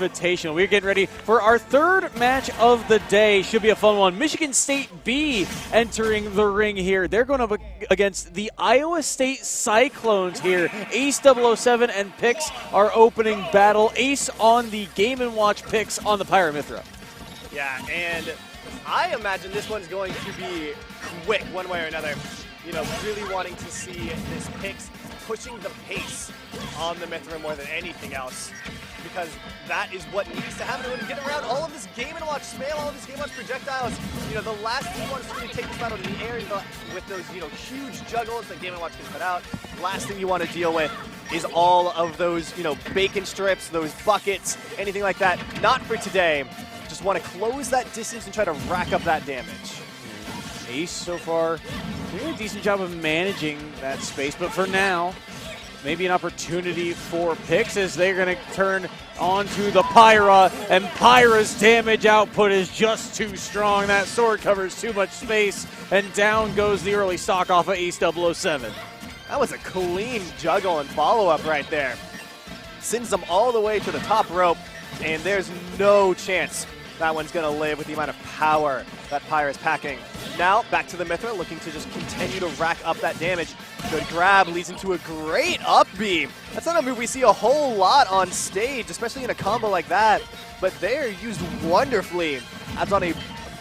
Invitational. We're getting ready for our third match of the day. Should be a fun one. Michigan State B entering the ring here. They're going up against the Iowa State Cyclones here. Ace 007 and Pix are opening battle. Ace on the Game & Watch, Pix on the Pyra Mythra. Yeah, and I imagine this one's going to be quick one way or another. You know, really wanting to see this Pix pushing the pace on the Mythra more than anything else, because that is what needs to happen to get around all of this Game & Watch spam, all of this Game & Watch projectiles. You know, the last thing you want is to really take this battle to the air with those, you know, huge juggles that Game & Watch can put out. Last thing you want to deal with is all of those, you know, bacon strips, those buckets, anything like that. Not for today. Just want to close that distance and try to rack up that damage. Ace so far doing a decent job of managing that space, but for now, maybe an opportunity for Pix as they're going to turn onto the Pyra, and Pyra's damage output is just too strong. That sword covers too much space, and down goes the early stock off of Ace 007. That was a clean juggle and follow-up right there. Sends them all the way to the top rope, and there's no chance that one's going to live with the amount of power that Pyra is packing. Now, back to the Mythra, looking to just continue to rack up that damage. Good grab leads into a great up B. That's not a move we see a whole lot on stage, especially in a combo like that. But they're used wonderfully. Adds on a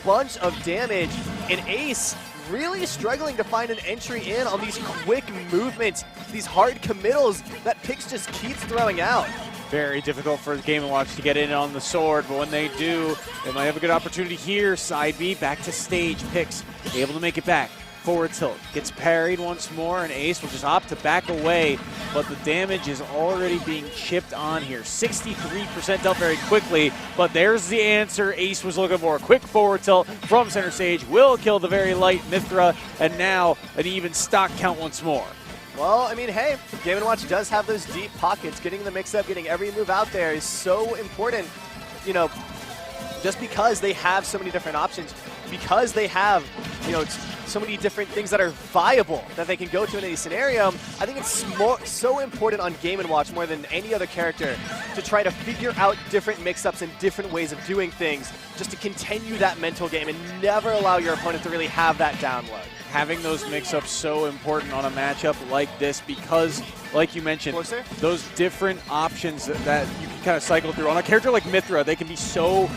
bunch of damage. And Ace really struggling to find an entry in on these quick movements, these hard committals that Pix just keeps throwing out. Very difficult for Game & Watch to get in on the sword, but when they do, they might have a good opportunity here. Side B, back to stage. Pix able to make it back. Forward tilt. Gets parried once more, and Ace will just opt to back away, but the damage is already being chipped on here. 63% dealt very quickly, but there's the answer Ace was looking for. A quick forward tilt from center stage will kill the very light Mythra, and now an even stock count once more. Well, I mean, hey, Game & Watch does have those deep pockets. Getting the mix-up, getting every move out there is so important, you know, just because they have so many different options, because they have, you know, so many different things that are viable that they can go to in any scenario. I think it's so important on Game & Watch more than any other character to try to figure out different mix-ups and different ways of doing things just to continue that mental game and never allow your opponent to really have that download. Having those mix-ups so important on a matchup like this because, like you mentioned, those different options that you can kind of cycle through. On a character like Mythra, they can be so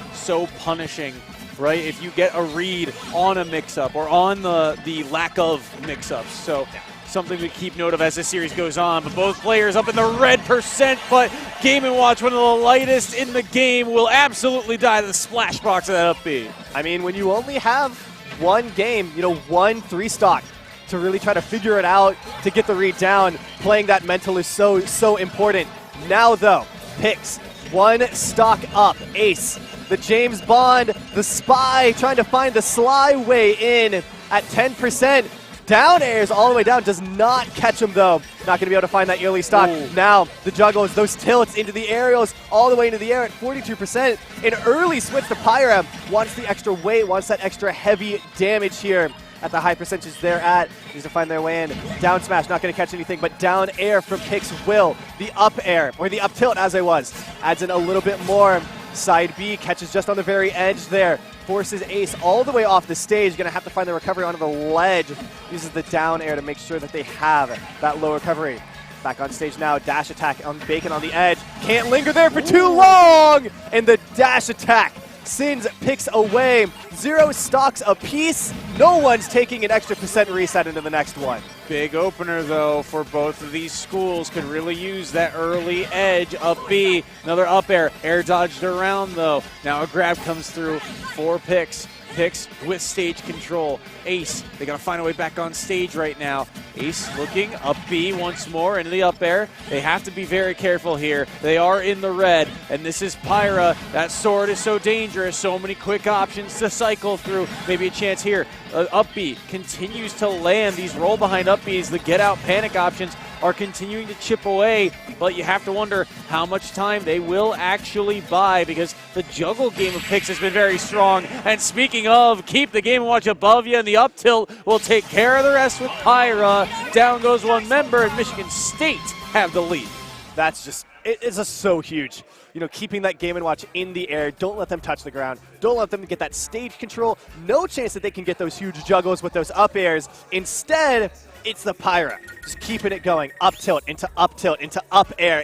punishing, right? If you get a read on a mix-up or on the lack of mix-ups. So something to keep note of as this series goes on. But both players up in the red percent, but Game & Watch, one of the lightest in the game, will absolutely die to the splash box of that up B. I mean, when you only have one game, you know, 1-3 stock to really try to figure it out, to get the read down, playing that mental is so important. Now though, Pix, 1 stock up. Ace, the James Bond, the spy, trying to find the sly way in at 10%. Down airs all the way down, does not catch him though. Not going to be able to find that early stock. Ooh. Now the juggles, those tilts into the aerials, all the way into the air at 42%. An early switch to Pyra, wants the extra weight, wants that extra heavy damage here at the high percentage they're at. Needs to find their way in. Down smash, not going to catch anything, but down air from Pix will. The up air, or the up tilt as it was, adds in a little bit more. Side B catches just on the very edge there. Forces Ace all the way off the stage. Going to have to find the recovery onto the ledge. Uses the down air to make sure that they have that low recovery. Back on stage now. Dash attack on Bacon on the edge. Can't linger there for too long. And the dash attack sends Pix away. 0 stocks apiece. No one's taking an extra percent reset into the next one. Big opener, though, for both of these schools. Could really use that early edge. Up B, another up air. Air dodged around, though. Now a grab comes through for Pix. Pix with stage control. Ace, they got to find a way back on stage right now. Ace looking up B once more into the up air. They have to be very careful here. They are in the red, and this is Pyra. That sword is so dangerous. So many quick options to cycle through. Maybe a chance here. Up B continues to land. These roll behind up Bs, the get out panic options are continuing to chip away, but you have to wonder how much time they will actually buy because the juggle game of Pix has been very strong. And speaking of, keep the Game & Watch above you, and the up tilt will take care of the rest with Pyra. Down goes one member, and Michigan State have the lead. That's just, it's just so huge. keeping that Game & Watch in the air. Don't let them touch the ground. Don't let them get that stage control. No chance that they can get those huge juggles with those up airs. Instead, it's the Pyra. Just keeping it going. Up tilt, into up tilt, into up air,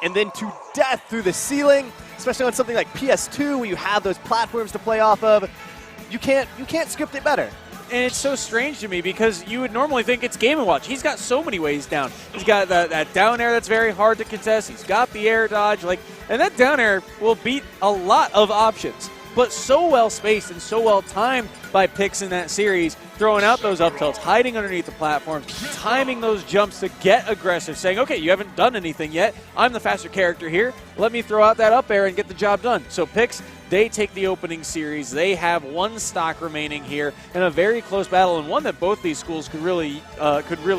and then to death through the ceiling, especially on something like PS2 where you have those platforms to play off of. You can't script it better. And it's so strange to me because you would normally think it's Game & Watch. He's got so many ways down. He's got that down air that's very hard to contest. He's got the air dodge, and that down air will beat a lot of options. But so well spaced and so well timed by Pix in that series, throwing out those up tilts, hiding underneath the platforms, timing those jumps to get aggressive, saying, okay, you haven't done anything yet. I'm the faster character here. Let me throw out that up air and get the job done. So Pix, they take the opening series. They have one stock remaining here in a very close battle, and one that both these schools could really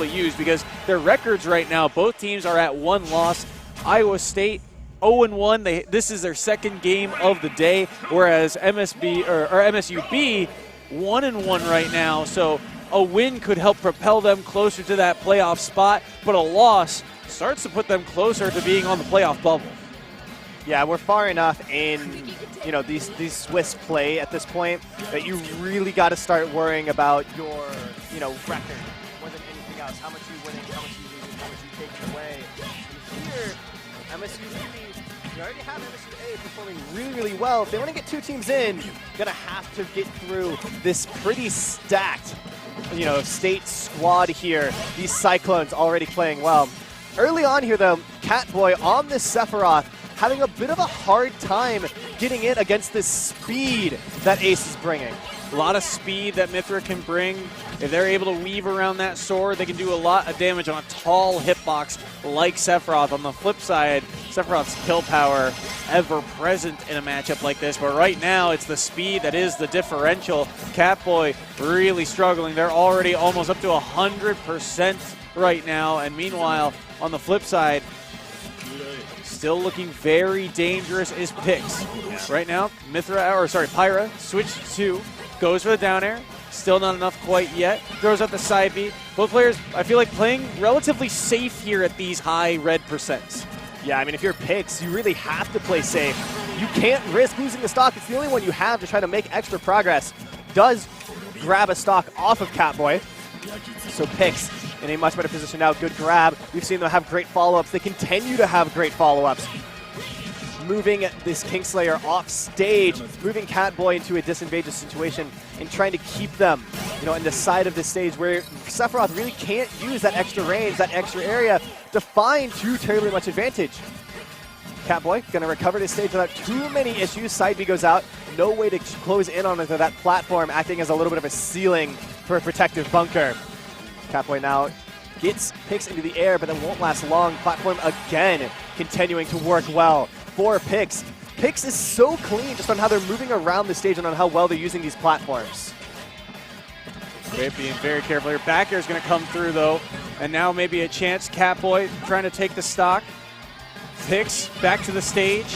use because their records right now, both teams are at one loss. Iowa State 0-1. This is their second game of the day, whereas MSUB 1-1 right now. So a win could help propel them closer to that playoff spot, but a loss starts to put them closer to being on the playoff bubble. Yeah, we're far enough in these Swiss play at this point that you really got to start worrying about your record more than anything else. How much you winning, how much you losing, how much you taking away. And here, MSU, you already have MSU A performing really, really well. If they want to get two teams in, you're going to have to get through this pretty stacked state squad here. These Cyclones already playing well. Early on here, though, Catboy on this Sephiroth having a bit of a hard time getting in against this speed that Ace is bringing. A lot of speed that Mythra can bring. If they're able to weave around that sword, they can do a lot of damage on a tall hitbox like Sephiroth. On the flip side, Sephiroth's kill power ever present in a matchup like this. But right now, it's the speed that is the differential. Catboy really struggling. They're already almost up to 100% right now. And meanwhile, on the flip side, still looking very dangerous is Pix. Right now, Pyra switched to, goes for the down air. Still not enough quite yet. Throws out the side B. Both players, I feel like, playing relatively safe here at these high red percents. Yeah, I mean, if you're Pix, you really have to play safe. You can't risk losing the stock. It's the only one you have to try to make extra progress. Does grab a stock off of Catboy. So Pix in a much better position now. Good grab. We've seen them have great follow-ups. They continue to have great follow-ups. Moving this Kingslayer off stage, moving Catboy into a disadvantageous situation and trying to keep them, in the side of the stage where Sephiroth really can't use that extra range, that extra area to find too terribly much advantage. Catboy going to recover this stage without too many issues. Side B goes out. No way to close in on that platform, acting as a little bit of a ceiling for a protective bunker. Catboy now gets Pix into the air, but that won't last long. Platform again continuing to work well for Pix. Pix is so clean just on how they're moving around the stage and on how well they're using these platforms. Great, being very careful here. Back air is going to come through, though. And now maybe a chance. Catboy trying to take the stock. Pix back to the stage.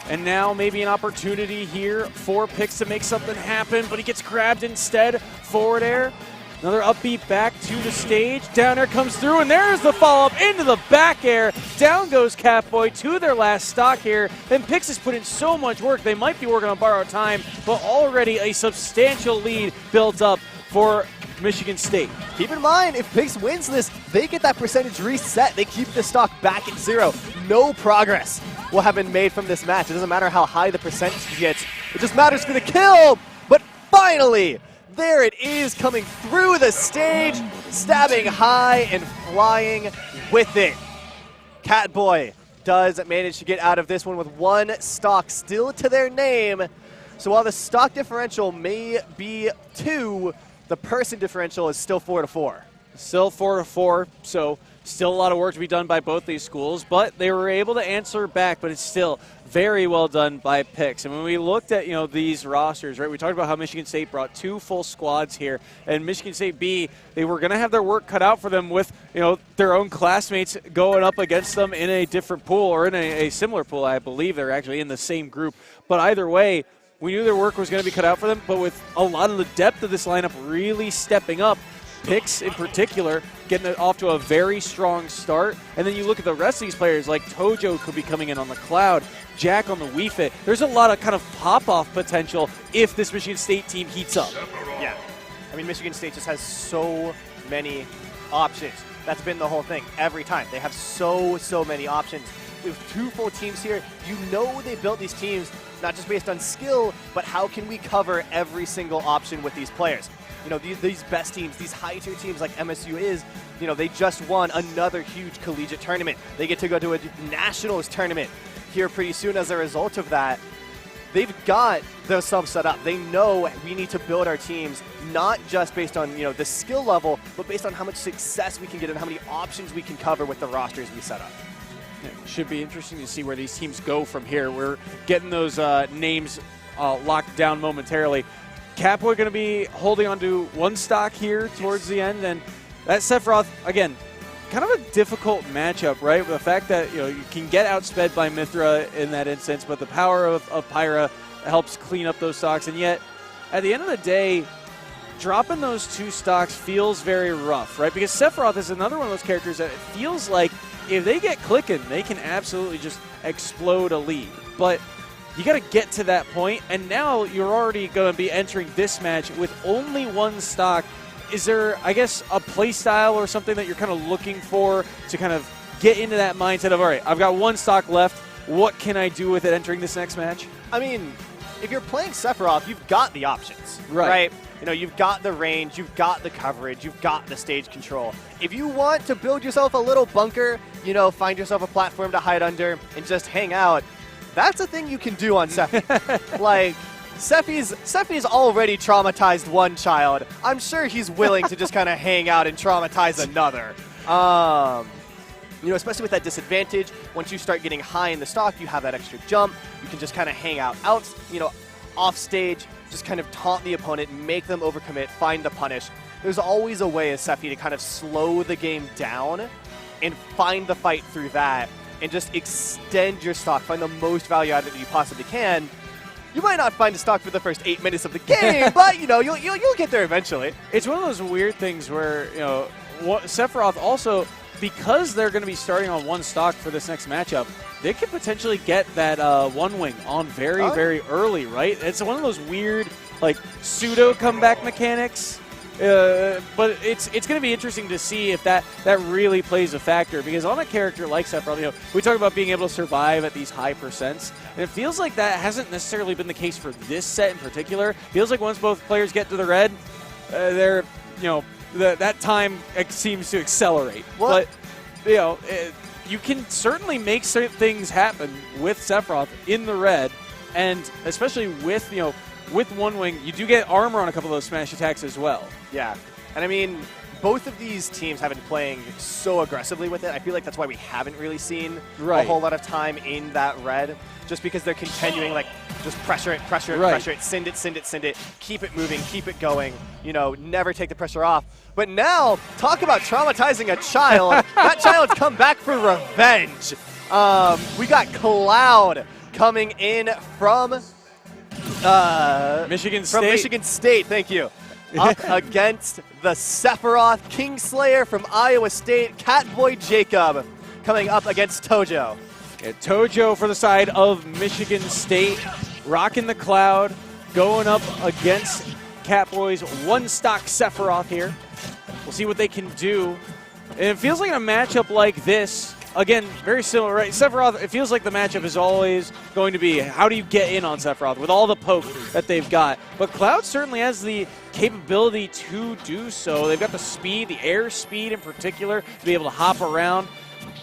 And now maybe an opportunity here for Pix to make something happen, but he gets grabbed instead. Forward air. Another upbeat back to the stage. Down air comes through, and there's the follow-up into the back air. Down goes Catboy to their last stock here. And Pix has put in so much work. They might be working on borrowed time, but already a substantial lead built up for Michigan State. Keep in mind, if Pix wins this, they get that percentage reset. They keep the stock back at 0. No progress will have been made from this match. It doesn't matter how high the percentage gets. It just matters for the kill. But finally, there it is, coming through the stage, stabbing high and flying with it. Catboy does manage to get out of this one with one stock still to their name. So while the stock differential may be 2, the person differential is still 4-4. Still 4-4, so still a lot of work to be done by both these schools, but they were able to answer back, but it's still very well done by Pix. And when we looked at, these rosters, right, we talked about how Michigan State brought 2 full squads here, and Michigan State B, they were going to have their work cut out for them with, their own classmates going up against them in a different pool or in a similar pool. I believe they're actually in the same group. But either way, we knew their work was going to be cut out for them, but with a lot of the depth of this lineup really stepping up, Pix in particular getting it off to a very strong start. And then you look at the rest of these players, like Tojo could be coming in on the Cloud, Jack on the Wii Fit. There's a lot of kind of pop-off potential if this Michigan State team heats up. Yeah. I mean, Michigan State just has so many options. That's been the whole thing every time. They have so many options. With 2 full teams here, you know they built these teams not just based on skill, but how can we cover every single option with these players. You know, these best teams, these high-tier teams like MSU is, you know, they just won another huge collegiate tournament. They get to go to a nationals tournament here pretty soon as a result of that. They've got their sub set up. They know we need to build our teams not just based on, you know, the skill level, but based on how much success we can get and how many options we can cover with the rosters we set up. It should be interesting to see where these teams go from here. We're getting those names locked down momentarily. Catboy going to be holding on to 1 stock here towards the end, and that Sephiroth, again, kind of a difficult matchup, right? With the fact that, you know, you can get outsped by Mithra in that instance, but the power of Pyra helps clean up those stocks, and yet, at the end of the day, dropping those 2 stocks feels very rough, right? Because Sephiroth is another one of those characters that it feels like if they get clicking, they can absolutely just explode a lead. But you got to get to that point, and now you're already going to be entering this match with only 1 stock. Is there, I guess, a play style or something that you're kind of looking for to kind of get into that mindset of, all right, I've got 1 stock left. What can I do with it entering this next match? I mean, if you're playing Sephiroth, you've got the options, right? You know, you've got the range, you've got the coverage, you've got the stage control. If you want to build yourself a little bunker, you know, find yourself a platform to hide under and just hang out, that's a thing you can do on Sephi. Like, Sephi's already traumatized 1 child. I'm sure he's willing to just kind of hang out and traumatize another. You know, especially with that disadvantage, once you start getting high in the stock, you have that extra jump. You can just kind of hang out, you know, off stage, just kind of taunt the opponent, make them overcommit, find the punish. There's always a way as Sephi to kind of slow the game down and find the fight through that and just extend your stock, find the most value out of it that you possibly can. You might not find the stock for the first 8 minutes of the game, but, you know, you'll get there eventually. It's one of those weird things where, you know, Sephiroth also, because they're going to be starting on 1 stock for this next matchup, they could potentially get that 1 wing on very early, right? It's one of those weird, like, pseudo comeback mechanics. But it's going to be interesting to see if that really plays a factor, because on a character like Sephiroth, you know, we talk about being able to survive at these high percents, and it feels like that hasn't necessarily been the case for this set in particular. It feels like once both players get to the red, they're, you know, that time seems to accelerate. What? But, you know, you can certainly make certain things happen with Sephiroth in the red, and especially with, you know, with 1 wing, you do get armor on a couple of those smash attacks as well. Yeah, and I mean, both of these teams have been playing so aggressively with it. I feel like that's why we haven't really seen a whole lot of time in that red, just because they're continuing, like, just pressure it, send it, keep it moving, keep it going, you know, never take the pressure off. But now, talk about traumatizing a child. That child's come back for revenge. We got Cloud coming in from Michigan State, thank you. Up against the Sephiroth Kingslayer from Iowa State, Catboy Jacob coming up against Tojo. Yeah, Tojo for the side of Michigan State, rocking the Cloud, going up against Catboy's 1 stock Sephiroth here. We'll see what they can do. And it feels like in a matchup like this, again, very similar, right? Sephiroth, it feels like the matchup is always going to be, how do you get in on Sephiroth with all the poke that they've got? But Cloud certainly has the capability to do so. They've got the speed, the air speed in particular, to be able to hop around.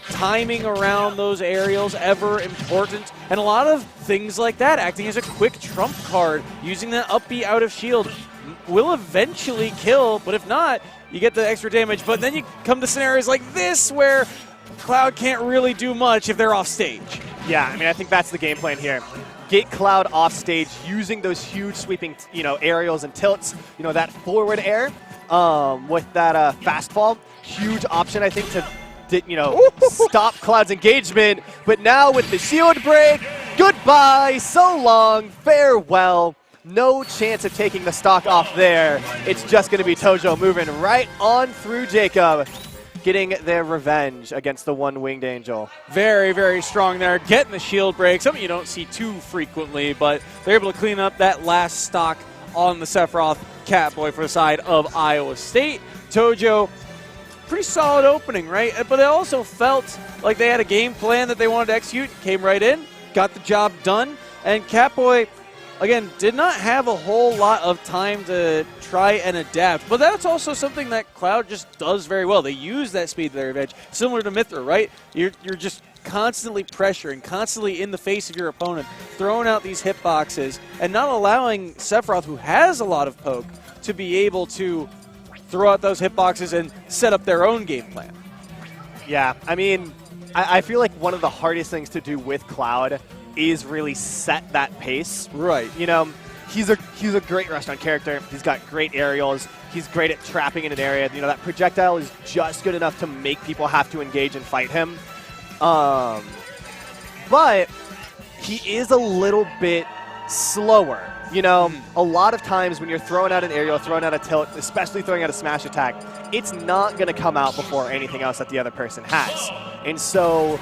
Timing around those aerials, ever important. And a lot of things like that, acting as a quick trump card, using that up B out of shield, will eventually kill, but if not, you get the extra damage. But then you come to scenarios like this where Cloud can't really do much if they're off stage. Yeah, I mean, I think that's the game plan here. Get Cloud off stage using those huge sweeping, you know, aerials and tilts, you know, that forward air with that fastball. Huge option, I think, to, you know, stop Cloud's engagement. But now with the shield break, goodbye, so long, farewell. no chance of taking the stock off there. It's just going to be Tojo moving right on through Jacob, getting their revenge against the one Winged Angel. Very, very strong there, getting the shield break, something you don't see too frequently, but they're able to clean up that last stock on the Sephiroth Catboy for the side of Iowa State. Tojo, pretty solid opening, right? But it also felt like they had a game plan that they wanted to execute, came right in, got the job done, and Catboy, again, did not have a whole lot of time to try and adapt, but that's also something that Cloud just does very well. They use that speed to their advantage, similar to Mithra, right? You're just constantly pressuring, constantly in the face of your opponent, throwing out these hitboxes, and not allowing Sephiroth, who has a lot of poke, to be able to throw out those hitboxes and set up their own game plan. Yeah, I mean, I feel like one of the hardest things to do with Cloud is really set that pace. Right. You know, he's a great restaurant character. He's got great aerials. He's great at trapping in an area. You know, that projectile is just good enough to make people have to engage and fight him. But he is a little bit slower. You know, a lot of times when you're throwing out an aerial, throwing out a tilt, especially throwing out a smash attack, it's not going to come out before anything else that the other person has. And so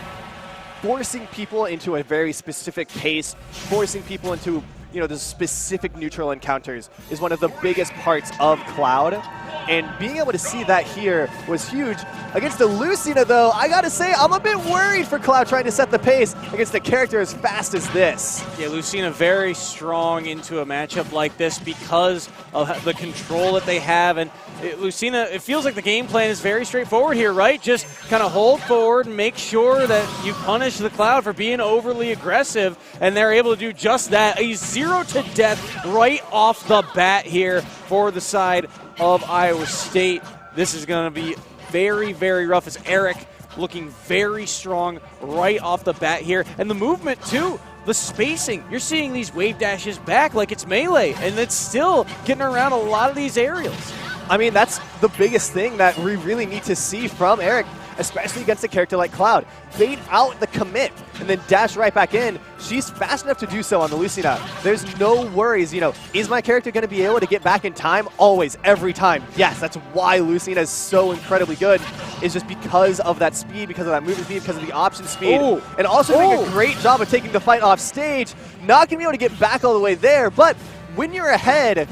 forcing people into a very specific pace, forcing people into, you know, the specific neutral encounters is one of the biggest parts of Cloud. And being able to see that here was huge. Against the Lucina, though, I gotta say, I'm a bit worried for Cloud trying to set the pace against a character as fast as this. Yeah, Lucina very strong into a matchup like this because of the control that they have. And Lucina, it feels like the game plan is very straightforward here, right? Just kind of hold forward and make sure that you punish the Cloud for being overly aggressive, and they're able to do just that. A 0 to death right off the bat here for the side of Iowa State. This is going to be very, very rough as Eric looking very strong right off the bat here. And the movement, too. The spacing. You're seeing these wave dashes back like it's Melee, and it's still getting around a lot of these aerials. I mean, that's the biggest thing that we really need to see from Eric, especially against a character like Cloud. Bait out the commit and then dash right back in. She's fast enough to do so on the Lucina. There's no worries, you know, is my character going to be able to get back in time? Always, every time. Yes, that's why Lucina is so incredibly good, is just because of that speed, because of that movement speed, because of the option speed. Ooh. And also doing a great job of taking the fight off stage. Not going to be able to get back all the way there, but when you're ahead,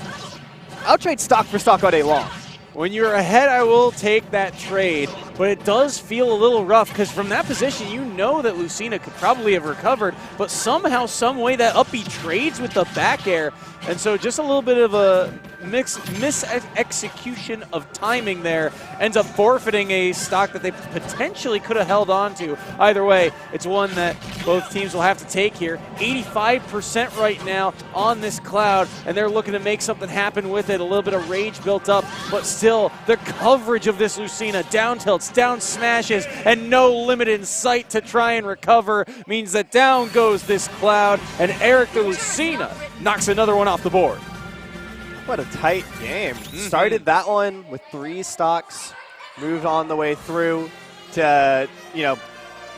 I'll trade stock for stock all day long. When you're ahead, I will take that trade, but it does feel a little rough because from that position, you know that Lucina could probably have recovered, but somehow, some way, that up B trades with the back air, and so just a little bit of a mis-execution of timing there ends up forfeiting a stock that they potentially could have held on to. Either way, it's one that both teams will have to take here. 85% right now on this Cloud, and they're looking to make something happen with it. A little bit of rage built up, but still, the coverage of this Lucina, down tilts, down smashes, and no limit in sight to try and recover means that down goes this Cloud, and Eric the Lucina knocks another one off the board. What a tight game. Started that one with 3 stocks, moved on the way through to, you know,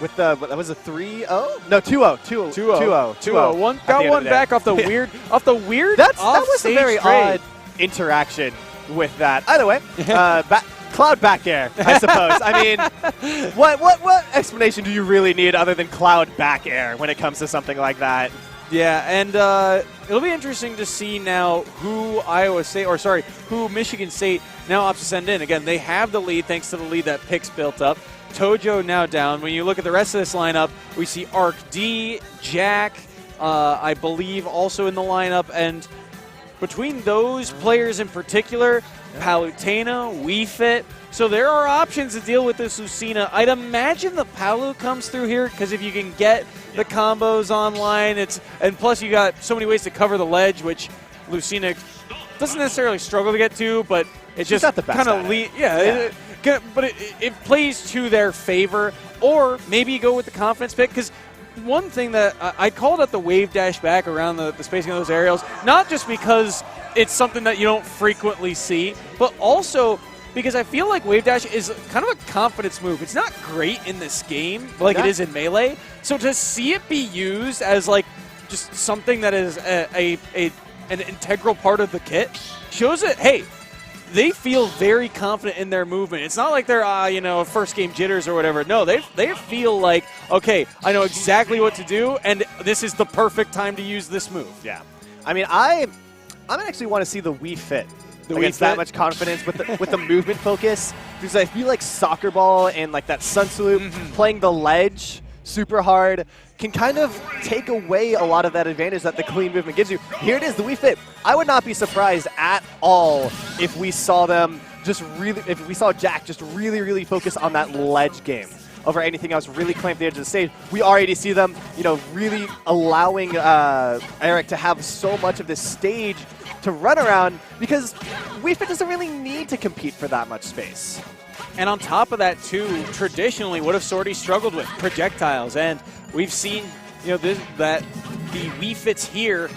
with the, that was a 3-0? No, 2-0. 2-0. Got one back off the weird, that was a very odd interaction with that. Either way, Cloud back air, I suppose. I mean, what explanation do you really need other than Cloud back air when it comes to something like that? Yeah, and it'll be interesting to see now who Michigan State now opts to send in. Again, they have the lead thanks to the lead that Pix built up. Tojo now down. When you look at the rest of this lineup, we see Arc D, Jack, I believe also in the lineup, and between those players in particular, Palutena, WeFit. So there are options to deal with this Lucina. I'd imagine the Palu comes through here because if you can get the combos online, and plus you got so many ways to cover the ledge, which Lucina doesn't necessarily struggle to get to, but it just kind of but it plays to their favor. Or maybe you go with the confidence pick because one thing that I called out the wave dash back around the spacing of those aerials, not just because it's something that you don't frequently see, but also because I feel like wave dash is kind of a confidence move. It's not great in this game like it is in Melee. So to see it be used as like just something that is a an integral part of the kit, shows that, hey, they feel very confident in their movement. It's not like they're, first game jitters or whatever. No, they feel like, okay, I know exactly what to do, and this is the perfect time to use this move. Yeah. I mean, I actually want to see the Wii Fit. Against that much confidence with the movement focus, because I feel like soccer ball and like that sun salute, playing the ledge super hard, can kind of take away a lot of that advantage that the clean movement gives you. Here it is, the Wii Fit. I would not be surprised at all if we saw Jack just really focus on that ledge game over anything else, really clamp the edge of the stage. We already see them, really allowing Eric to have so much of this stage to run around, because Wii Fit doesn't really need to compete for that much space. And on top of that, too, traditionally, what have Sortie struggled with? Projectiles. And we've seen, that the Wii Fits here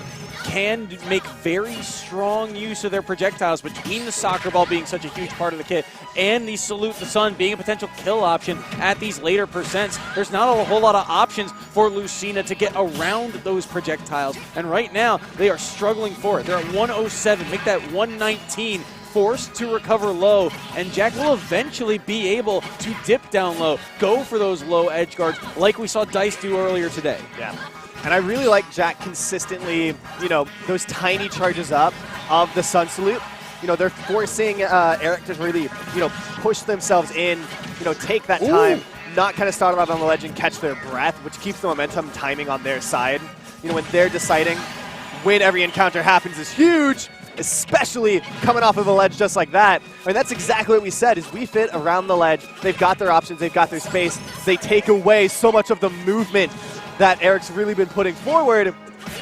can make very strong use of their projectiles, between the soccer ball being such a huge part of the kit and the Salute the Sun being a potential kill option at these later percents. There's not a whole lot of options for Lucina to get around those projectiles, and right now they are struggling for it. They're at 107, make that 119, forced to recover low, and Jack will eventually be able to dip down low, go for those low edge guards like we saw Dice do earlier today. Yeah. And I really like Jack consistently, those tiny charges up of the Sun Salute. They're forcing Eric to really, push themselves in, take that time, not kind of start out on the ledge and catch their breath, which keeps the momentum timing on their side. When they're deciding when every encounter happens is huge, especially coming off of a ledge just like that. And that's exactly what we said, is we fit around the ledge. They've got their options. They've got their space. They take away so much of the movement that Eric's really been putting forward,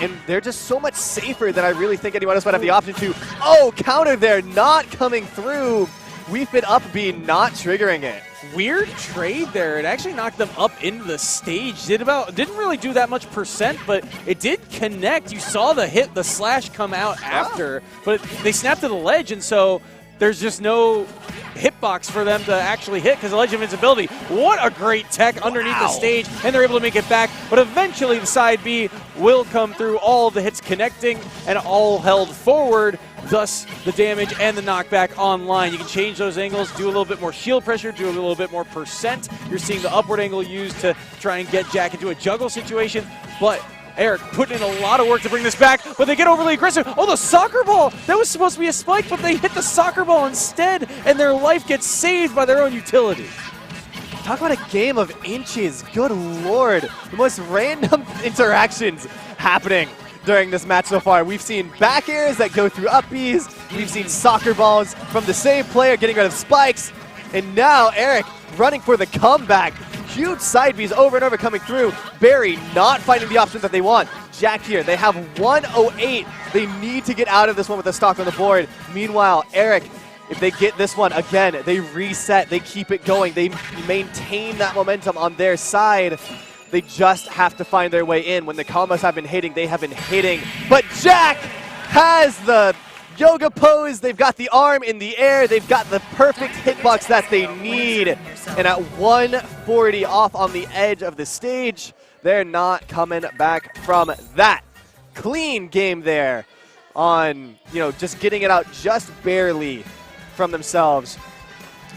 and they're just so much safer than I really think anyone else might have the option to. Oh, counter there, not coming through. We fit up B, not triggering it. Weird trade there. It actually knocked them up into the stage. Didn't really do that much percent, but it did connect. You saw the slash come out after, but they snapped to the ledge, and so there's just no hitbox for them to actually hit because of Ledge Invincibility. What a great tech underneath the stage, and they're able to make it back. But eventually the side B will come through, all the hits connecting and all held forward. Thus, the damage and the knockback online. You can change those angles, do a little bit more shield pressure, do a little bit more percent. You're seeing the upward angle used to try and get Jack into a juggle situation, but Eric putting in a lot of work to bring this back, but they get overly aggressive. Oh, the soccer ball! That was supposed to be a spike, but they hit the soccer ball instead, and their life gets saved by their own utility. Talk about a game of inches. Good Lord. The most random interactions happening during this match so far. We've seen back airs that go through up Bs. We've seen soccer balls from the same player getting rid of spikes. And now Eric running for the comeback. Huge side Bs over and over coming through. Barry not finding the options that they want. Jack here, they have 108. They need to get out of this one with a stock on the board. Meanwhile, Eric, if they get this one, again, they reset, they keep it going. They maintain that momentum on their side. They just have to find their way in. When the combos have been hitting, they have been hitting. But Jack has the yoga pose. They've got the arm in the air. They've got the perfect hitbox that they need. And at 140 off on the edge of the stage, they're not coming back from that. Clean game there on, just getting it out just barely from themselves.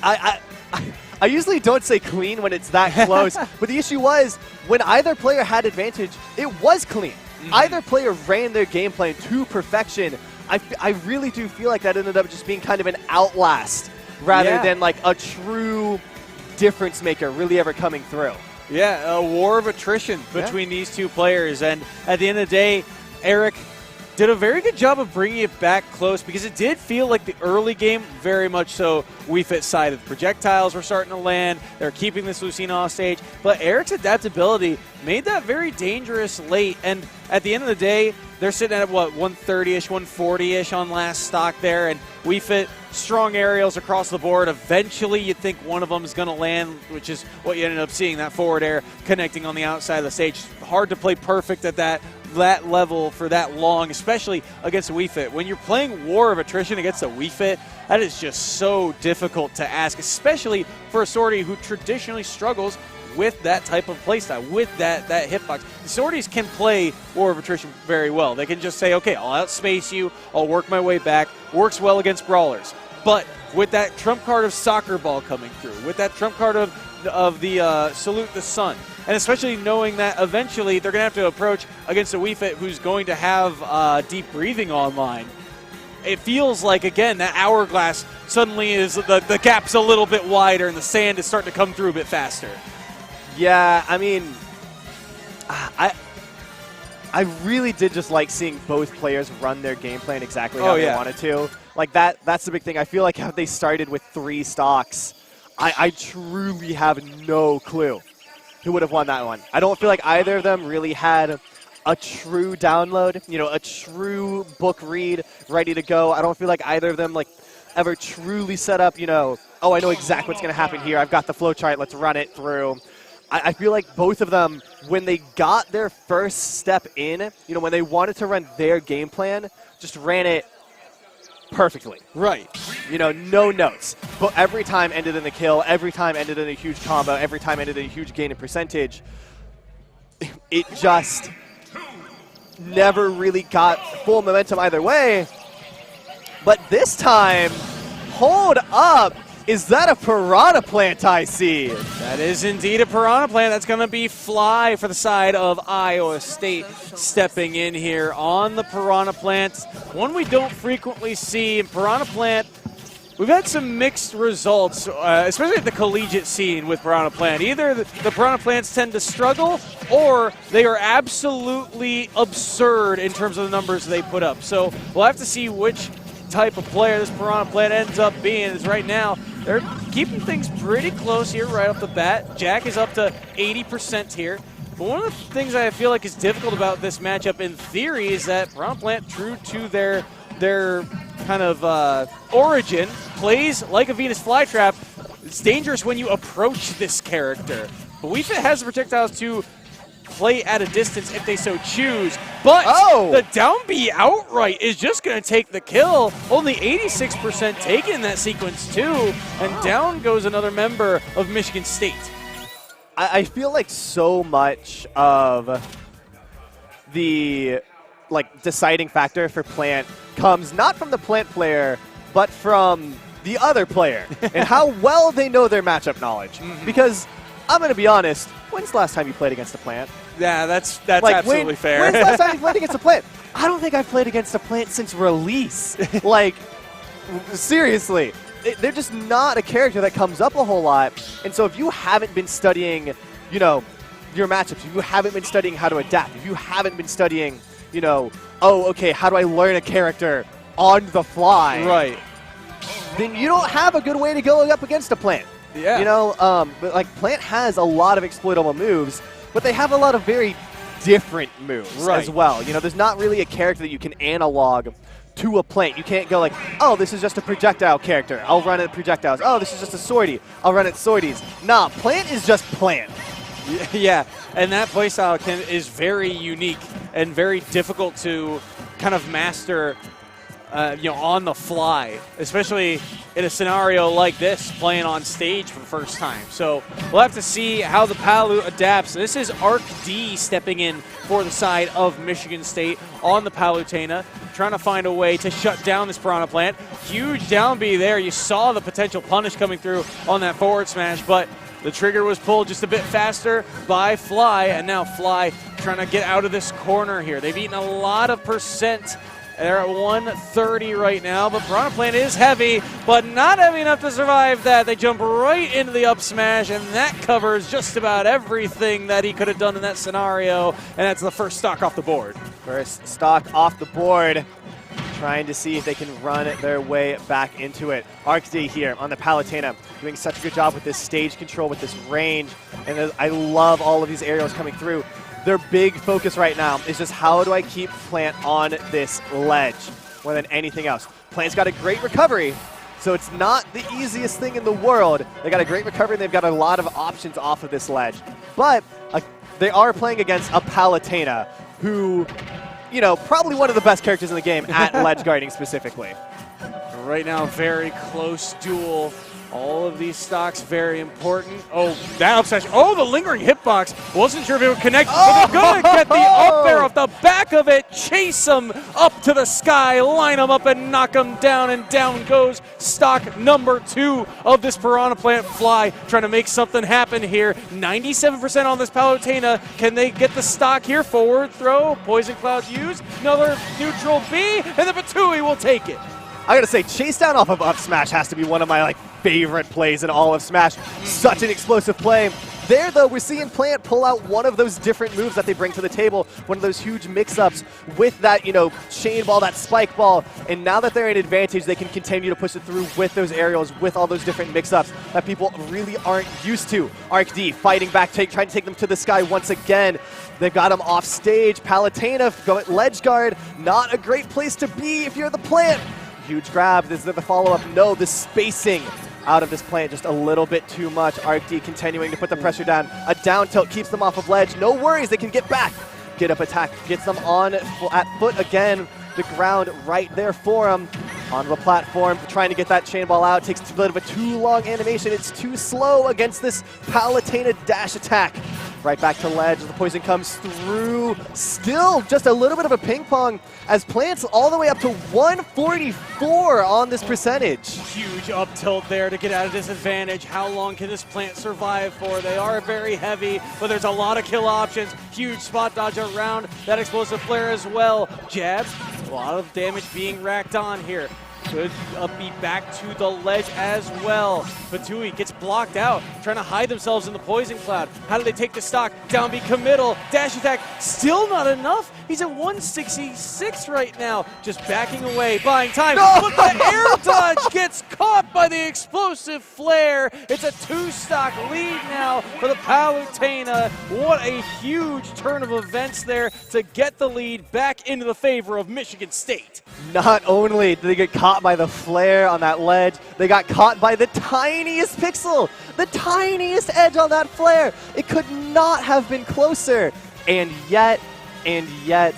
I usually don't say clean when it's that close, but the issue was when either player had advantage, it was clean. Either player ran their game plan to perfection. I really do feel like that ended up just being kind of an outlast rather than like a true difference maker really ever coming through. Yeah, a war of attrition between these two players, and at the end of the day, Eric did a very good job of bringing it back close, because it did feel like the early game, very much so, Wii Fit side of the projectiles were starting to land. They're keeping this Lucina off stage. But Eric's adaptability made that very dangerous late. And at the end of the day, they're sitting at, 130-ish, 140-ish on last stock there. And Wii Fit, strong aerials across the board. Eventually, you'd think one of them is going to land, which is what you ended up seeing, that forward air connecting on the outside of the stage. Hard to play perfect at that level for that long, especially against a Wii Fit. When you're playing War of Attrition against a Wii Fit, that is just so difficult to ask, especially for a Sortie who traditionally struggles with that type of playstyle, with that hitbox. The Swordies can play War of Attrition very well. They can just say, okay, I'll outspace you, I'll work my way back. Works well against Brawlers. But with that trump card of Soccer Ball coming through, with that trump card of the Salute the Sun, and especially knowing that eventually they're going to have to approach against a Wii Fit who's going to have Deep Breathing online, it feels like, again, that hourglass suddenly is the gap's a little bit wider and the sand is starting to come through a bit faster. Yeah, I mean, I really did just like seeing both players run their game plan exactly how they wanted to. Like, that's the big thing. I feel like how they started with 3 stocks, I truly have no clue who would have won that one. I don't feel like either of them really had a true download, a true book read ready to go. I don't feel like either of them like ever truly set up, oh, I know exactly what's going to happen here. I've got the flowchart. Let's run it through. I feel like both of them, when they got their first step in, when they wanted to run their game plan, just ran it perfectly. Right. No notes. But every time ended in a kill, every time ended in a huge combo, every time ended in a huge gain in percentage. It just never really got full momentum either way. But this time, hold up. Is that a Piranha Plant I see? That is indeed a Piranha Plant. That's going to be Fly for the side of Iowa State stepping in here on the Piranha Plant. One we don't frequently see in Piranha Plant. We've had some mixed results, especially at the collegiate scene with Piranha Plant. Either the Piranha Plants tend to struggle, or they are absolutely absurd in terms of the numbers they put up. So we'll have to see which type of player this Piranha Plant ends up being. As right now, they're keeping things pretty close here right off the bat. Jack is up to 80% here. But one of the things I feel like is difficult about this matchup in theory is that Piranha Plant, true to their kind of origin, plays like a Venus Flytrap. It's dangerous when you approach this character. But Wii Fit has the projectiles to play at a distance if they so choose. But the down B outright is just going to take the kill. Only 86% taken in that sequence too. And down goes another member of Michigan State. I feel like so much of the deciding factor for Plant comes not from the Plant player, but from the other player and how well they know their matchup knowledge. Because I'm going to be honest, when's the last time you played against a Plant? Yeah, that's absolutely fair. When's the last time you played against a Plant? I don't think I've played against a Plant since release. Seriously. They're just not a character that comes up a whole lot. And so if you haven't been studying, your matchups, if you haven't been studying how to adapt, if you haven't been studying, how do I learn a character on the fly? Right. Then you don't have a good way to go up against a Plant. Yeah. But Plant has a lot of exploitable moves, but they have a lot of very different moves as well. There's not really a character that you can analog to a Plant. You can't go like, oh, this is just a projectile character. I'll run it projectiles. Oh, this is just a Swordie. I'll run it Swordies. Nah, Plant is just Plant. Yeah, and that playstyle is very unique and very difficult to kind of master on the fly, especially in a scenario like this, playing on stage for the first time. So we'll have to see how the Palu adapts. This is Arc D stepping in for the side of Michigan State on the Palutena, trying to find a way to shut down this Piranha Plant. Huge down B there. You saw the potential punish coming through on that forward smash, but the trigger was pulled just a bit faster by Fly, and now Fly trying to get out of this corner here. They've eaten a lot of percent. They're at 130 right now, but Piranha Plant is heavy, but not heavy enough to survive that. They jump right into the up smash, and that covers just about everything that he could have done in that scenario, and that's the first stock off the board. First stock off the board, trying to see if they can run their way back into it. Arc D here on the Palutena, doing such a good job with this stage control, with this range, and I love all of these aerials coming through. Their big focus right now is just how do I keep Plant on this ledge more than anything else. Plant's got a great recovery, so it's not the easiest thing in the world. They got a great recovery, and they've got a lot of options off of this ledge. But they are playing against a Palutena who, probably one of the best characters in the game at ledge guarding specifically. Right now, very close duel All of these stocks very important. Oh, that up smash. Oh, the lingering hitbox. Wasn't sure if it would connect, but they're going to get the up air off the back of it, chase them up to the sky, line them up and knock them down, and down goes stock number 2 of this Piranha Plant Fly, trying to make something happen here. 97% on this Palutena. Can they get the stock here? Forward throw, Poison Cloud used, another neutral B, and the Batui will take it. I gotta say, chase down off of up smash has to be one of my favorite plays in all of Smash. Such an explosive play. There, though, we're seeing Plant pull out one of those different moves that they bring to the table, one of those huge mix-ups with that, chain ball, that spike ball, and now that they're in advantage, they can continue to push it through with those aerials, with all those different mix-ups that people really aren't used to. Arc D fighting back, trying to take them to the sky once again. They've got him off stage. Palutena going ledge guard, not a great place to be if you're the Plant. Huge grab. Is there the follow-up? No, the spacing out of this Plant just a little bit too much. Arc D continuing to put the pressure down. A down tilt keeps them off of ledge. No worries, they can get back. Get up attack gets them on at foot again. The ground right there for them. Onto the platform, trying to get that chain ball out. Takes a bit of a too long animation. It's too slow against this Palutena dash attack. Right back to ledge as the poison comes through. Still just a little bit of a ping pong as Plant's all the way up to 144 on this percentage. Huge up tilt there to get out of disadvantage. How long can this Plant survive for? They are very heavy, but there's a lot of kill options. Huge spot dodge around that explosive flare as well. Jabs, a lot of damage being racked on here. Good upbeat back to the ledge as well. Batui gets blocked out, trying to hide themselves in the Poison Cloud. How do they take the stock? Down B committal. Dash attack, still not enough. He's at 166 right now. Just backing away, buying time. No! But the air dodge gets caught by the explosive flare. It's a 2-stock lead now for the Palutena. What a huge turn of events there to get the lead back into the favor of Michigan State. Not only did they get caught by the flare on that ledge, they got caught by the tiniest pixel, the tiniest edge on that flare. It could not have been closer. And yet,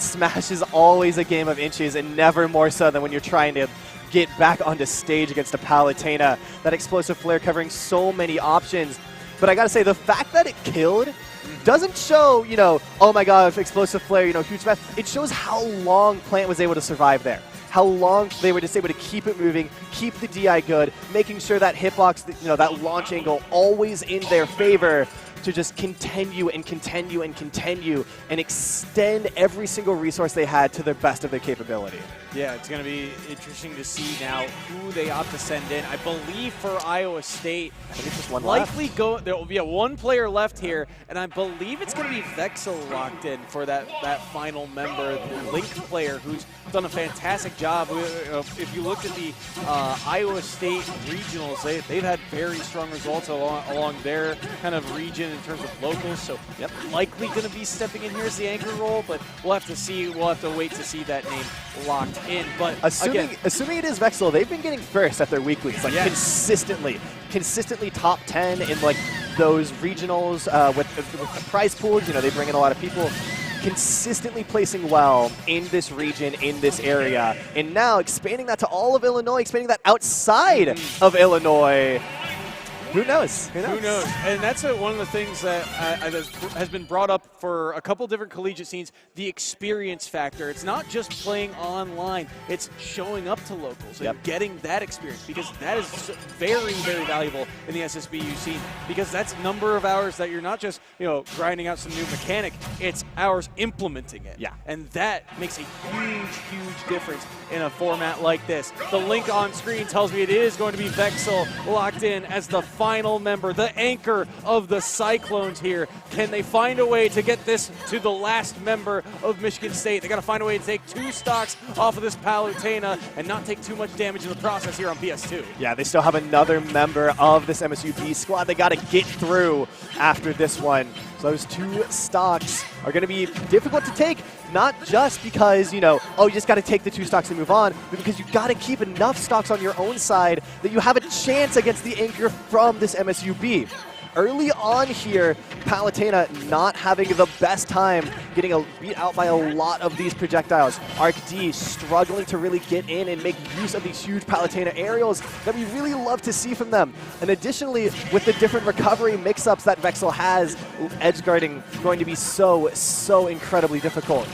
Smash is always a game of inches, and never more so than when you're trying to get back onto stage against a Palutena. That explosive flare covering so many options. But I gotta say, the fact that it killed doesn't show, oh my god, explosive flare, huge smash. It shows how long Plant was able to survive there. How long they were just able to keep it moving, keep the DI good, making sure that hitbox, that launch angle always in their favor to just continue and continue and continue and extend every single resource they had to the best of their capability. Yeah, it's going to be interesting to see now who they opt to send in. I believe for Iowa State, I think it's just one likely left. There will be one player left here, and I believe it's going to be Vexel locked in for that final member, the Link player, who's done a fantastic job. If you looked at the Iowa State regionals, they've had very strong results along their kind of region in terms of locals. So likely going to be stepping in here as the anchor role, but we'll have to see. We'll have to wait to see that name locked in. But assuming it is Vexel, they've been getting first at their weeklies, consistently top 10 in those regionals with the prize pools. They bring in a lot of people. Consistently placing well in this region, in this area, and now expanding that to all of Illinois, expanding that outside of Illinois. Who knows? Who knows? And that's one of the things that has been brought up for a couple different collegiate scenes, the experience factor. It's not just playing online, it's showing up to locals and getting that experience, because that is very, very valuable in the SSBU scene, because that's number of hours that you're not just, grinding out some new mechanic, it's hours implementing it. Yeah. And that makes a huge, huge difference in a format like this. The link on screen tells me it is going to be Vexel locked in as the final member, the anchor of the Cyclones here. Can they find a way to get this to the last member of Michigan State? They got to find a way to take 2 stocks off of this Palutena and not take too much damage in the process here on PS2. Yeah, they still have another member of this MSUP squad they got to get through after this one. So those 2 stocks are going to be difficult to take, not just because, you just got to take the 2 stocks and move on, but because you got to keep enough stocks on your own side that you have a chance against the anchor from this MSUB. early on here, Palutena not having the best time, getting beat out by a lot of these projectiles. Arc D struggling to really get in and make use of these huge Palutena aerials that we really love to see from them. And additionally, with the different recovery mix-ups that Vexel has, edge guarding going to be so incredibly difficult.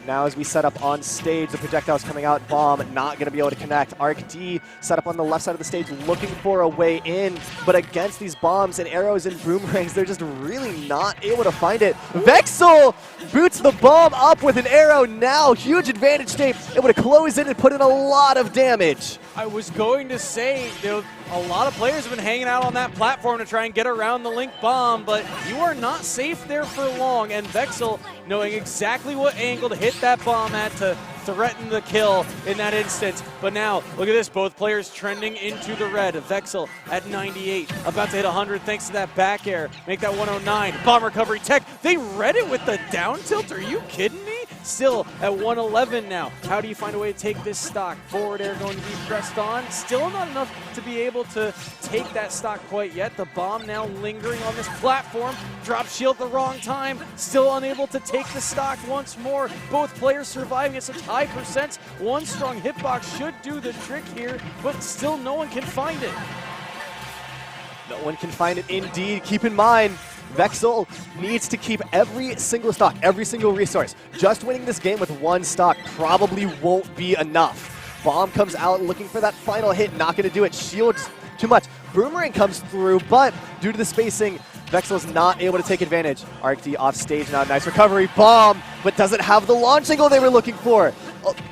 Now as we set up on stage, the projectiles coming out, Bomb not going to be able to connect. Arc D set up on the left side of the stage looking for a way in, but against these bombs and arrows and boomerangs, they're just really not able to find it. Vexel boots the bomb up with an arrow now. Huge advantage state, able to close in and put in a lot of damage. I was going to say, a lot of players have been hanging out on that platform to try and get around the Link bomb, but you are not safe there for long, and Vexel knowing exactly what angle to hit that bomb at to threaten the kill in that instance. But now, look at this, both players trending into the red. Vexel at 98, about to hit 100 thanks to that back air, make that 109. Bomb recovery tech, they read it with the down tilt, are you kidding me? Still at 111 now. How do you find a way to take this stock? Forward air going to be pressed on. Still not enough to be able to take that stock quite yet. The bomb now lingering on this platform. Drop shield at the wrong time. Still unable to take the stock once more. Both players surviving at such high percents. One strong hitbox should do the trick here, but still no one can find it. No one can find it indeed. Keep in mind, Vexel needs to keep every single stock, every single resource. Just winning this game with one stock probably won't be enough. Bomb comes out looking for that final hit, not going to do it. Shields too much. Boomerang comes through, but due to the spacing, Vexel is not able to take advantage. Arc D off stage now, nice recovery. Bomb, but doesn't have the launch angle they were looking for.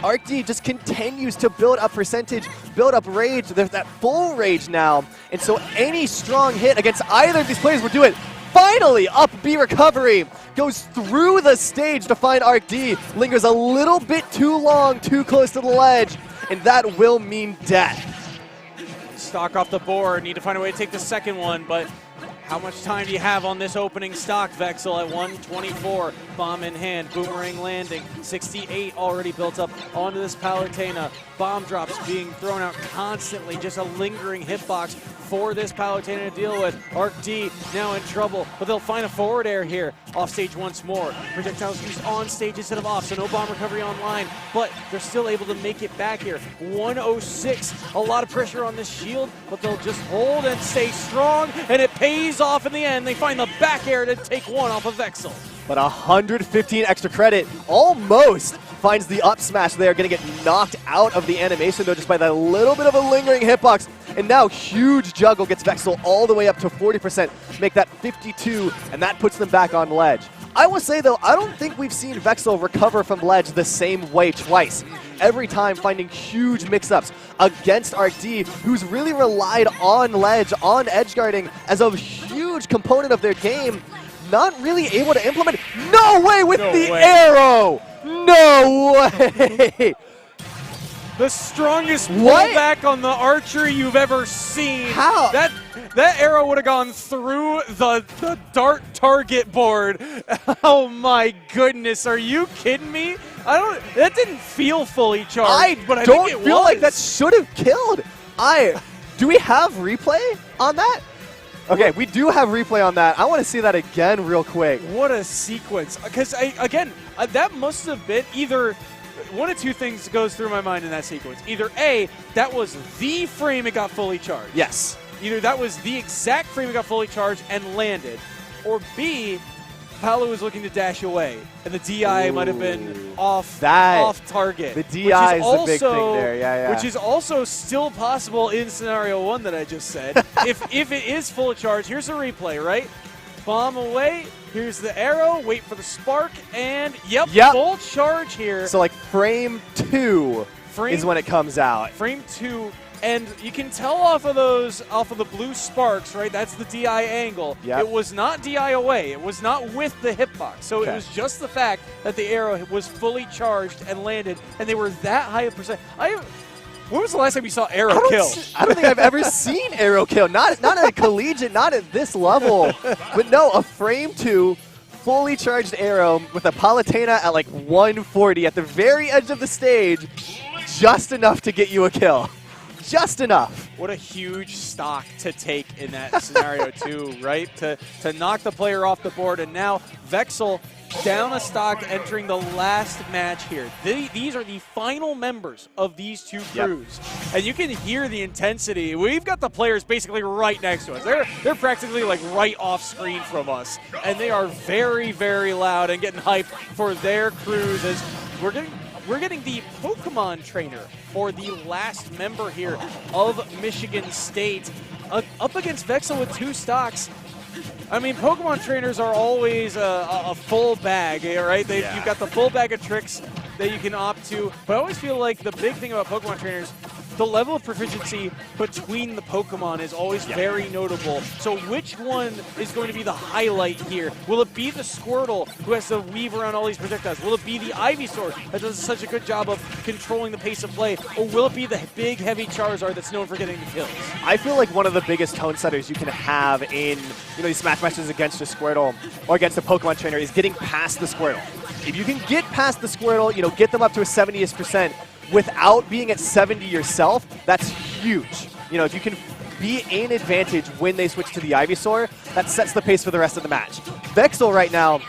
Arc D just continues to build up percentage, build up rage. There's that full rage now. And so any strong hit against either of these players will do it. Finally, up B recovery, goes through the stage to find Arc D, lingers a little bit too long, too close to the ledge, and that will mean death. Stock off the board, need to find a way to take the second one, but how much time do you have on this opening stock? Vexel at 124, bomb in hand, boomerang landing, 68 already built up onto this Palutena. Bomb drops being thrown out constantly, just a lingering hitbox for this Palutena to deal with. Arc D now in trouble, but they'll find a forward air here. Off stage once more. Projectiles used on stage instead of off, so no bomb recovery online, but they're still able to make it back here. 106, a lot of pressure on this shield, but they'll just hold and stay strong, and it pays off in the end. They find the back air to take one off of Vexel. But 115 extra credit almost finds the up smash there, going to get knocked out of the animation though just by that little bit of a lingering hitbox. And now huge juggle gets Vexel all the way up to 40%, make that 52, and that puts them back on ledge. I will say though, I don't think we've seen Vexel recover from ledge the same way twice. Every time finding huge mix-ups against Arc D, who's really relied on ledge, on edge guarding as a huge component of their game, not really able to implement. No way with the arrow! No way! The strongest pullback on the archery you've ever seen. How? That arrow would have gone through the dart target board. Oh my goodness, are you kidding me? That didn't feel fully charged, but I don't think it feel was. like that should have killed. Do we have replay on that? Okay, we do have replay on that. I want to see that again real quick. What a sequence. Because, that must have been either one of two things goes through my mind in that sequence. Either A, that was the frame it got fully charged. Yes. Either that was the exact frame it got fully charged and landed, or B, Paolo was looking to dash away, and the DI might have been off target. The DI is the big thing there, yeah. Which is also still possible in scenario one that I just said. if it is full charge, here's a replay, right? Bomb away, here's the arrow, wait for the spark, and yep. Full charge here. So like frame 2 is when it comes out. Frame 2. And you can tell off of the blue sparks, right? That's the DI angle. Yep. It was not DI away. It was not with the hitbox. So it was just the fact that the arrow was fully charged and landed, and they were that high a percent. When was the last time you saw arrow kill? I don't think I've ever seen arrow kill. Not at a collegiate, not at this level. But no, a frame 2, fully charged arrow with a Palutena at like 140 at the very edge of the stage, just enough to get you a kill. just enough. What a huge stock to take in that scenario too, right? To knock the player off the board, and now Vexel down a stock entering the last match here. These are the final members of these two crews. Yep. And you can hear the intensity. We've got the players basically right next to us. They're practically like right off screen from us. And they are very, very loud and getting hyped for their crews as we're getting the Pokemon trainer for the last member here of Michigan State. Up against Vexel with 2 stocks. I mean, Pokemon trainers are always a full bag, right? You've got the full bag of tricks that you can opt to. But I always feel like the big thing about Pokemon trainers, the level of proficiency between the Pokemon is always very notable. So which one is going to be the highlight here? Will it be the Squirtle, who has to weave around all these projectiles? Will it be the Ivysaur that does such a good job of controlling the pace of play? Or will it be the big, heavy Charizard that's known for getting the kills? I feel like one of the biggest tone setters you can have in these Smash matches against a Squirtle or against a Pokemon trainer is getting past the Squirtle. If you can get past the Squirtle, get them up to a 70% without being at 70 yourself, that's huge. If you can be in advantage when they switch to the Ivysaur, that sets the pace for the rest of the match. Vexel right now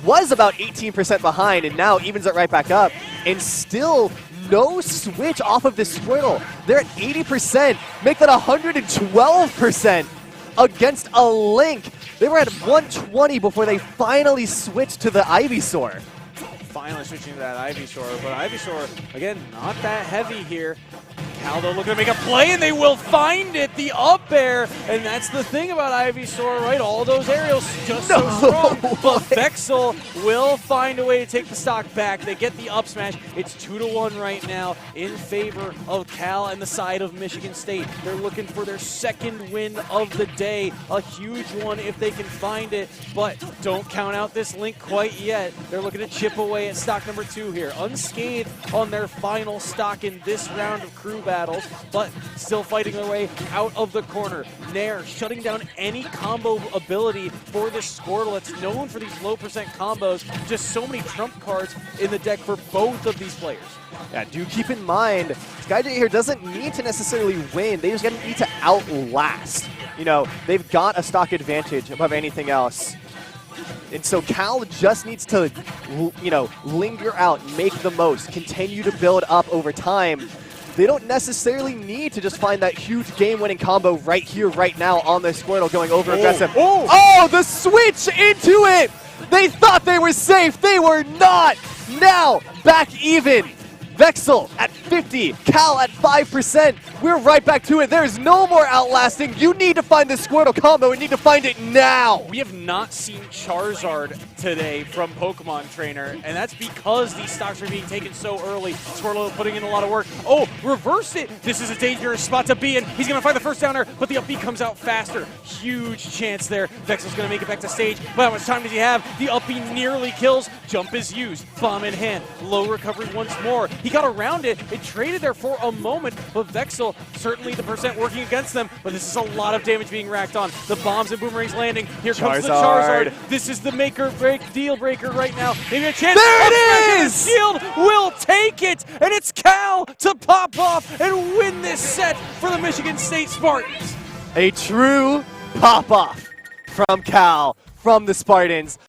was about 18% behind and now evens it right back up, and still no switch off of this Squirtle. They're at 80%, make that 112% against a Link. They were at 120 before they finally switched to the Ivysaur. Finally switching to that Ivysaur, but Ivysaur, again, not that heavy here. Cal, though, looking to make a play, and they will find it, the up air, and that's the thing about Ivysaur, right? All those aerials just so strong, but Vexel will find a way to take the stock back. They get the up smash. It's 2-1 right now in favor of Cal and the side of Michigan State. They're looking for their second win of the day, a huge one if they can find it, but don't count out this Link quite yet. They're looking to chip away at stock number 2 here, unscathed on their final stock in this round of crew battles, but still fighting their way out of the corner. Nair shutting down any combo ability for this Squirtle. It's known for these low percent combos. Just so many trump cards in the deck for both of these players. Yeah, do keep in mind, SkyJ here doesn't need to necessarily win. They just need to outlast. They've got a stock advantage above anything else. And so Cal just needs to, linger out, make the most, continue to build up over time. They don't necessarily need to just find that huge game-winning combo right here, right now on their Squirtle going over aggressive. Oh, the switch into it! They thought they were safe. They were not. Now, back even. Vexel at 50, Cal at 5%. We're right back to it. There's no more outlasting. You need to find the Squirtle combo and need to find it now. We have not seen Charizard today from Pokemon Trainer, and that's because these stocks are being taken so early. Squirtle putting in a lot of work. Oh, reverse it. This is a dangerous spot to be in. He's going to find the first downer, but the up B comes out faster. Huge chance there. Vexel's going to make it back to stage. But how much time does he have? The up B nearly kills. Jump is used. Bomb in hand. Low recovery once more. He got around it. It traded there for a moment, but Vexel, certainly the percent working against them, but this is a lot of damage being racked on. The bombs and boomerangs landing. Here comes the Charizard. This is the deal breaker right now. Maybe a chance. There it is! Shield will take it, and it's Cal to pop off and win this set for the Michigan State Spartans. A true pop-off from Cal, from the Spartans.